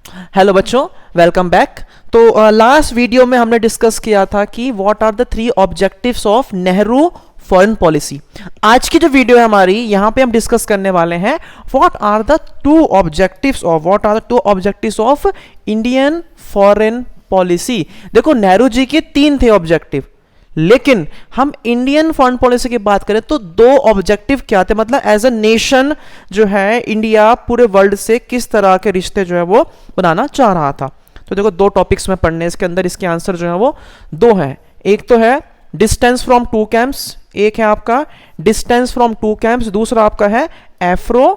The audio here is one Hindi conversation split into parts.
हेलो बच्चों, वेलकम बैक। तो लास्ट वीडियो में हमने डिस्कस किया था कि what are the 3 objectives of Nehru foreign policy. आज की जो वीडियो है हमारी, यहाँ पे हम डिस्कस करने वाले हैं what are the 2 objectives of Indian foreign policy. देखो, नेहरू जी के 3 थे ऑब्जेक्टिव, लेकिन हम इंडियन फॉरेन पॉलिसी की बात करें तो 2 ऑब्जेक्टिव क्या थे। मतलब एज अ नेशन जो है इंडिया पूरे वर्ल्ड से किस तरह के रिश्ते जो है वो बनाना चाह रहा था। तो देखो, 2 टॉपिक्स में पढ़ने, इसके अंदर इसके आंसर जो है वो 2 हैं। एक तो है डिस्टेंस फ्रॉम 2 कैंप्स, एक है आपका डिस्टेंस फ्रॉम 2 कैंप्स, दूसरा आपका है एफ्रो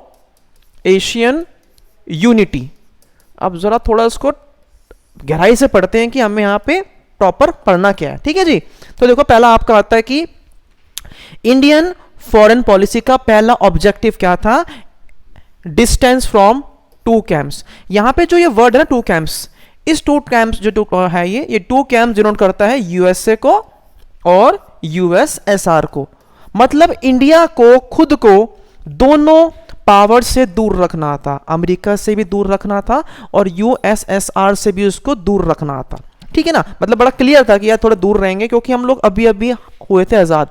एशियन यूनिटी। अब जरा थोड़ा इसको गहराई से पढ़ते हैं कि हमें यहां पे प्रॉपर पढ़ना क्या है। ठीक है जी। तो देखो, पहला आपका आता है कि इंडियन फॉरेन पॉलिसी का पहला ऑब्जेक्टिव क्या था, डिस्टेंस फ्रॉम 2 कैंप्स। यहां पे जो ये वर्ड है ना 2 कैंप्स, इस 2 कैंप्स जो है ये 2 कैंप्स डिनोट करता है यूएसए को और यूएसएसआर को। मतलब इंडिया को खुद को दोनों पावर से दूर रखना था, अमेरिका से भी दूर रखना था और यूएसएसआर से भी उसको दूर रखना था। ठीक है ना। मतलब बड़ा क्लियर था कि यार थोड़ा दूर रहेंगे, क्योंकि हम लोग अभी अभी हुए थे आज़ाद,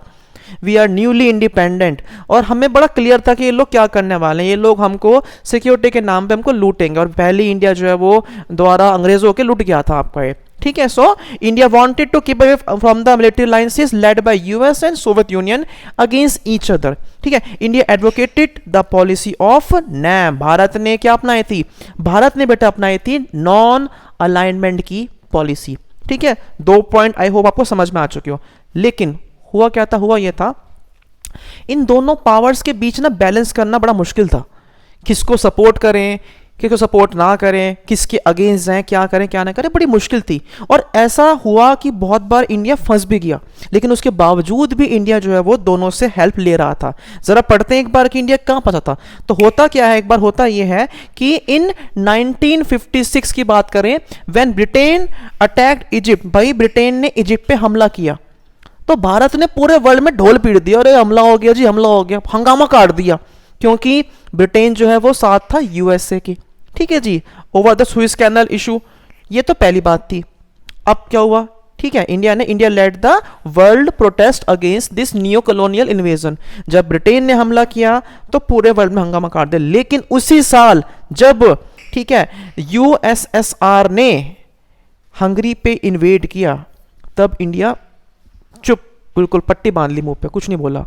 वी आर न्यूली इंडिपेंडेंट, और हमें बड़ा क्लियर था कि ये लोग क्या करने वाले हैं, ये लोग हमको सिक्योरिटी के नाम पे हमको लूटेंगे। और पहली इंडिया जो है वो द्वारा अंग्रेजों के लूट गया था आपका ये। ठीक है। So India wanted to keep away from the military alliances led by US and Soviet Union against each other. ठीक है। India advocated the policy of NAM. Bharat ने क्या अपनाई थी, भारत ने बेटा अपनाई थी नॉन अलाइनमेंट की पॉलिसी। ठीक है। 2 पॉइंट आई होप आपको समझ में आ चुके हो। लेकिन हुआ क्या था, हुआ यह था इन दोनों पावर्स के बीच ना बैलेंस करना बड़ा मुश्किल था। किसको सपोर्ट करें, किसको सपोर्ट ना करें, किसके अगेंस्ट जाएं, क्या करें क्या ना करें, बड़ी मुश्किल थी। और ऐसा हुआ कि बहुत बार इंडिया फंस भी गया, लेकिन उसके बावजूद भी इंडिया जो है वो दोनों से हेल्प ले रहा था। जरा पढ़ते हैं एक बार कि इंडिया कहां फंसा था। तो होता क्या है, एक बार होता यह है कि इन 1956 की बात करें, व्हेन ब्रिटेन अटैक्ड इजिप्ट। भाई, ब्रिटेन ने इजिप्ट पे हमला किया तो भारत ने पूरे वर्ल्ड में ढोल पीट दिया, अरे हमला हो गया जी, हमला हो गया, हंगामा काट दिया, क्योंकि ब्रिटेन जो है वो साथ था यूएसए के। ठीक है जी। Over the Suez canal issue, ये तो पहली बात थी। अब क्या हुआ, ठीक है, India lead the world protest against this new colonial invasion. जब ब्रिटेन ने हमला किया तो पूरे वर्ल्ड में हंगामा काट दिया। लेकिन उसी साल जब, ठीक है, यूएसएसआर ने हंगरी पे इन्वेड किया, तब इंडिया चुप, बिल्कुल पट्टी बांध ली मुंह पे, कुछ नहीं बोला।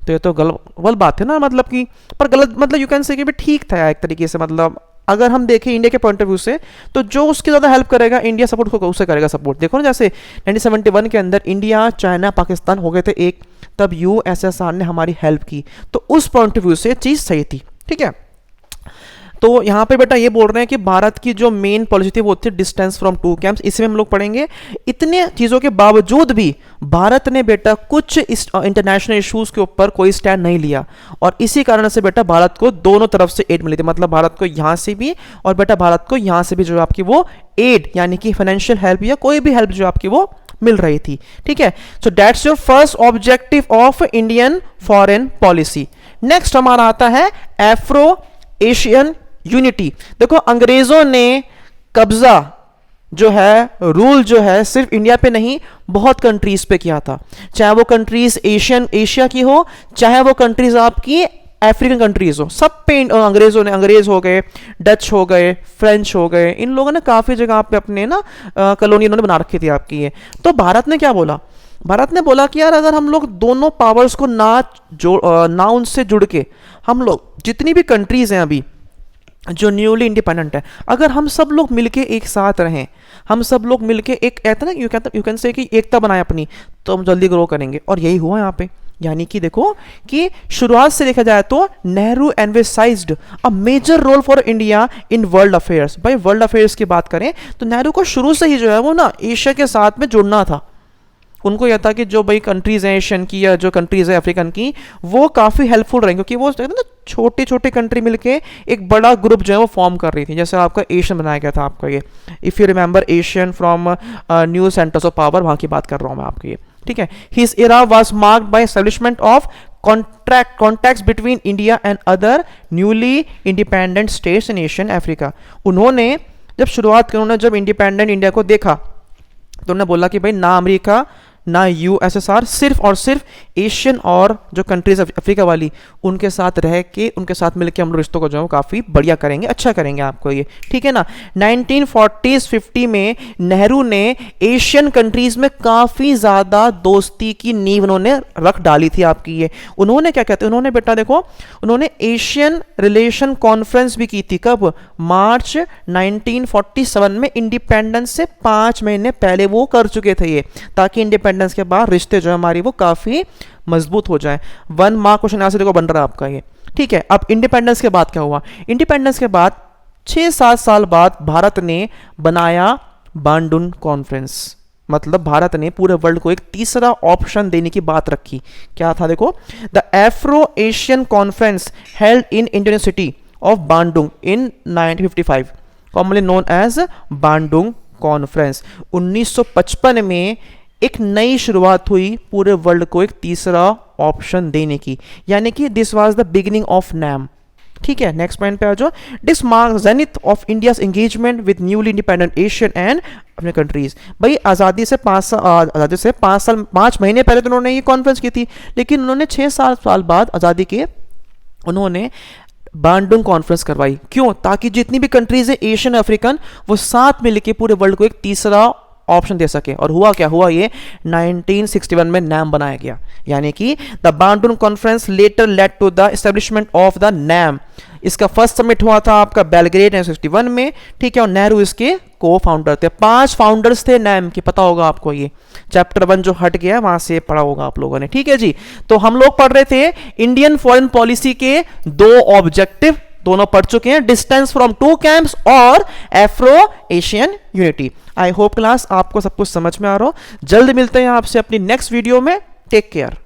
तो ये तो गलत बात है ना, मतलब कि, पर गलत मतलब यू कैन से कि भी ठीक था एक तरीके से। मतलब अगर हम देखें इंडिया के पॉइंट ऑफ व्यू से, तो जो उसकी ज़्यादा हेल्प करेगा इंडिया सपोर्ट को उसे करेगा सपोर्ट। देखो ना, जैसे 1971 के अंदर इंडिया, चाइना, पाकिस्तान हो गए थे एक, तब यूएसएसआर ने हमारी हेल्प की, तो उस पॉइंट ऑफ व्यू से चीज़ सही थी। ठीक है। तो यहाँ पे बेटा ये बोल रहे हैं कि भारत की जो मेन पॉलिसी थी वो थी डिस्टेंस फ्रॉम 2 कैंप्स। इसमें हम लोग पढ़ेंगे इतने चीज़ों के बावजूद भी भारत ने बेटा कुछ इंटरनेशनल इश्यूज के ऊपर कोई स्टैंड नहीं लिया, और इसी कारण से बेटा भारत को दोनों तरफ से एड मिली थी। मतलब भारत को यहाँ से भी और बेटा भारत को यहाँ से भी जो आपकी वो एड, यानी कि फाइनेंशियल हेल्प या कोई भी हेल्प जो आपकी वो मिल रही थी। ठीक है। So that's your first objective of Indian foreign policy. Next हमारा आता है एफ्रो एशियन यूनिटी। देखो, अंग्रेजों ने कब्जा जो है, रूल जो है, सिर्फ इंडिया पे नहीं बहुत कंट्रीज पे किया था। चाहे वो कंट्रीज एशिया की हो, चाहे वो कंट्रीज आपकी अफ्रीकन कंट्रीज हो, सब पे अंग्रेजों ने, अंग्रेज हो गए, डच हो गए, फ्रेंच हो गए, इन लोगों ने काफी जगह पे अपने ना कॉलोनी उन्होंने बना रखी थी आपकी ये। तो भारत ने क्या बोला, भारत ने बोला कि यार अगर हम लोग दोनों पावर्स को ना उनसे जुड़ के, हम लोग जितनी भी कंट्रीज हैं अभी जो न्यूली इंडिपेंडेंट है, अगर हम सब लोग मिलके एक साथ रहें, हम सब लोग मिलके एक कहते ना, यू कैन से कि एकता बनाए अपनी, तो हम जल्दी ग्रो करेंगे। और यही हुआ यहाँ पे। यानी कि देखो कि शुरुआत से देखा जाए तो Nehru envisaged a major role for India in world affairs. भाई, वर्ल्ड अफेयर्स की बात करें तो नेहरू को शुरू से ही जो है वो ना एशिया के साथ में जुड़ना था। उनको यह था कि जो भाई कंट्रीज हैं एशियन की या जो कंट्रीज है अफ्रीकन की, वो काफ़ी हेल्पफुल रहेंगे, क्योंकि वो ना छोटे छोटे कंट्री मिलके एक बड़ा ग्रुप जो है वो फॉर्म कर रही थी। जैसे आपका एशियन बनाया गया था आपका ये, if you remember Asian from new centres of power, वहाँ की बात कर रहा हूँ मैं आपकी ये। ठीक है। His era was marked by establishment of contacts between India and other newly independent states in Asian Africa. उन्होंने जब शुरुआत की उन्होंने, जब इंडिपेंडेंट इंडिया को देखा तो उन्होंने बोला कि भाई ना अमेरिका ना यूएसएसआर, सिर्फ और सिर्फ एशियन और जो कंट्रीज अफ्रीका वाली, उनके साथ रह के, उनके साथ मिलकर हम लोग रिश्तों को जो है काफ़ी बढ़िया करेंगे, अच्छा करेंगे आपको ये, ठीक है ना। 1940s 50 में नेहरू ने एशियन कंट्रीज में काफ़ी ज़्यादा दोस्ती की नींव उन्होंने रख डाली थी आपकी ये। उन्होंने क्या कहते हैं, उन्होंने बेटा देखो, उन्होंने एशियन रिलेशन कॉन्फ्रेंस भी की थी, कब, मार्च 1947 में, इंडिपेंडेंस से 5 महीने पहले वो कर चुके थे ये, ताकि इंडिपेंडेंस के बाद रिश्ते जो है हमारी वो काफी मजबूत हो जाए। 1 मार्क क्वेश्चन यहां से देखो बन रहा है आपका ये, ठीक है। अब इंडिपेंडेंस के बाद क्या हुआ, इंडिपेंडेंस के बाद 6-7 साल बाद भारत ने बनाया बांडुन कॉन्फ्रेंस, मतलब भारत ने पूरे वर्ल्ड को एक तीसरा ऑप्शन देने की बात रखी। क्या था देखो, the Afro Asian conference held in Indian city of Bandung in 1955, commonly known as Bandung conference. 1955 में एक नई शुरुआत हुई पूरे वर्ल्ड को एक तीसरा ऑप्शन देने की, यानी कि this was the beginning of NAM, ठीक है। नेक्स्ट पॉइंट पे आ जाओ, this marks zenith of India's engagement with newly independent Asian and अपने कंट्रीज। भाई आज़ादी से 5 महीने पहले तो उन्होंने ये कॉन्फ्रेंस की थी, लेकिन उन्होंने 6-7 साल बाद आज़ादी के उन्होंने बांडुंग कॉन्फ्रेंस करवाई। क्यों, ताकि जितनी भी कंट्रीज है एशियन अफ्रीकन, वो साथ में लेके पूरे वर्ल्ड को एक तीसरा ऑप्शन दे सके। और हुआ क्या हुआ, ये 1961 में नैम बनाया गया, यानी कि the Bandung conference later led to the establishment of the NAM. इसका फर्स्ट समिट हुआ था आपका बेलग्रेड 1961 में, ठीक है, और नेहरू इसके को फाउंडर थे। 5 फाउंडर्स थे नैम के, पता होगा आपको, ये चैप्टर 1 जो हट गया वहां से पढ़ा होगा आप लोगों ने, ठीक है जी। तो हम लोग पढ़ रहे थे इंडियन फॉरेन पॉलिसी के 2 ऑब्जेक्टिव, दोनों पढ़ चुके हैं, डिस्टेंस फ्रॉम 2 कैंप्स और Afro Asian unity. I hope class आपको सब कुछ समझ में आ रहा हो। जल्द मिलते हैं आपसे अपनी नेक्स्ट वीडियो में, टेक केयर।